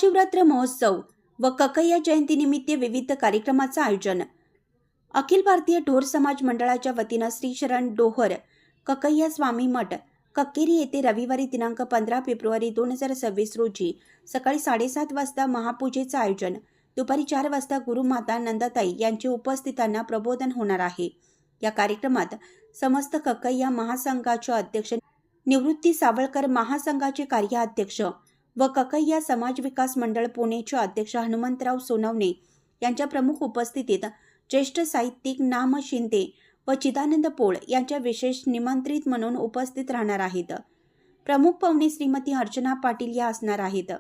महाशिवरात्र महोत्सव व कक्कय्या जयंतीनिमित्त विविध कार्यक्रमाचं आयोजन. अखिल भारतीय ढोर समाज मंडळाच्या वतीनं श्री शरण डोहर कक्कय्या स्वामी मठ कक्केरी येथे रविवारी दिनांक 15 फेब्रुवारी 2026 रोजी सकाळी 7:30 वाजता महापूजेचं आयोजन. दुपारी 4 वाजता गुरुमाता नंदाताई यांच्या उपस्थितांना प्रबोधन होणार आहे. या कार्यक्रमात समस्त कक्कय्या महासंघाचे अध्यक्ष निवृत्ती सावळकर, महासंघाचे कार्याध्यक्ष व कक्कय्या समाज विकास मंडळ पुणेचे अध्यक्ष हनुमंतराव सोनवणे यांच्या प्रमुख उपस्थितीत ज्येष्ठ साहित्यिक नाम शिंदे व चिदानंद पोळ यांच्या विशेष निमंत्रित म्हणून उपस्थित राहणार आहेत. प्रमुख पाहुणे श्रीमती अर्चना पाटील या असणार आहेत.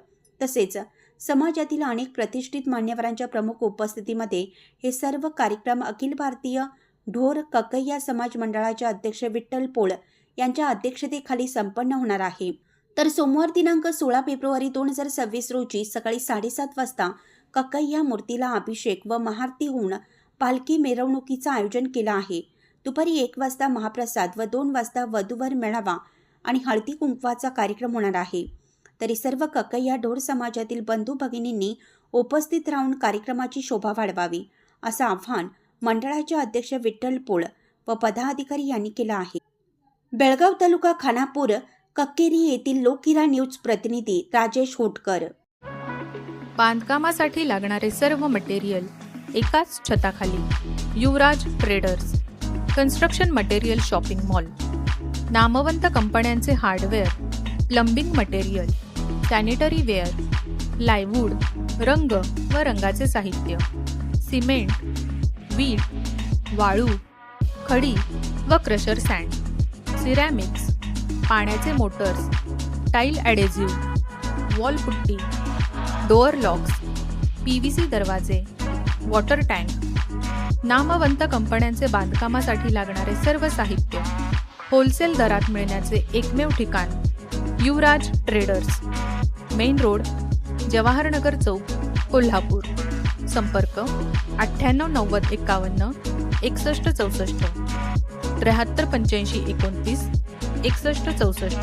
तसेच समाजातील अनेक प्रतिष्ठित मान्यवरांच्या प्रमुख उपस्थितीमध्ये हे सर्व कार्यक्रम अखिल भारतीय ढोर कक्कय्या समाज मंडळाचे अध्यक्ष विठ्ठल पोळ यांच्या अध्यक्षतेखाली संपन्न होणार आहे. तर सोमवार दिनांक 16 फेब्रुवारी 2026 रोजी सकाळी 7:30 वाजता कक्कय्या मूर्तीला अभिषेक व महाआरती होऊन पालखी मिरवणुकीचं आयोजन केलं आहे. दुपारी 1 वाजता महाप्रसाद व 2 वाजता वधूवर मेळावा आणि हळदी कुंकवाचा कार्यक्रम होणार आहे. तरी सर्व कक्कय्या ढोर समाजातील बंधू भगिनींनी उपस्थित राहून कार्यक्रमाची शोभा वाढवावी असं आवाहन मंडळाचे अध्यक्ष विठ्ठल पोळ व पदाधिकारी यांनी केलं आहे. बेळगाव तालुका खानापूर कक्केरी येथील लोकहिरा न्यूज प्रतिनिधी राजेश होटकर. बांधकामासाठी लागणारे सर्व मटेरियल एकाच छताखाली. Yuvraj traders, construction material shopping mall. नामवंत कंपन्यांचे hardware, plumbing material, sanitary ware, plywood, रंग व रंगाचे साहित्य, सिमेंट, वीट, वाळू, खडी व क्रशर सँड, सिरॅमिक्स, पाण्याचे motors, tile adhesive, wall putty, door locks, PVC दरवाजे, वॉटर टँक. नामवंत कंपन्यांचे बांधकामासाठी लागणारे सर्व साहित्य होलसेल दरात मिळण्याचे एकमेव ठिकाण युवराज ट्रेडर्स, मेन रोड, जवाहरनगर चौक, कोल्हापूर. संपर्क 98 90 51 61 64 73 85 29 61 64.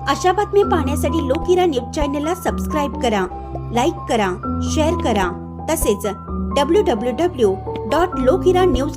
अशा बातम्या पाहण्यासाठी लोकहिरा न्यूज चॅनलला सबस्क्राईब करा, लाईक करा, शेअर करा. तसेच www.lokhiranewscom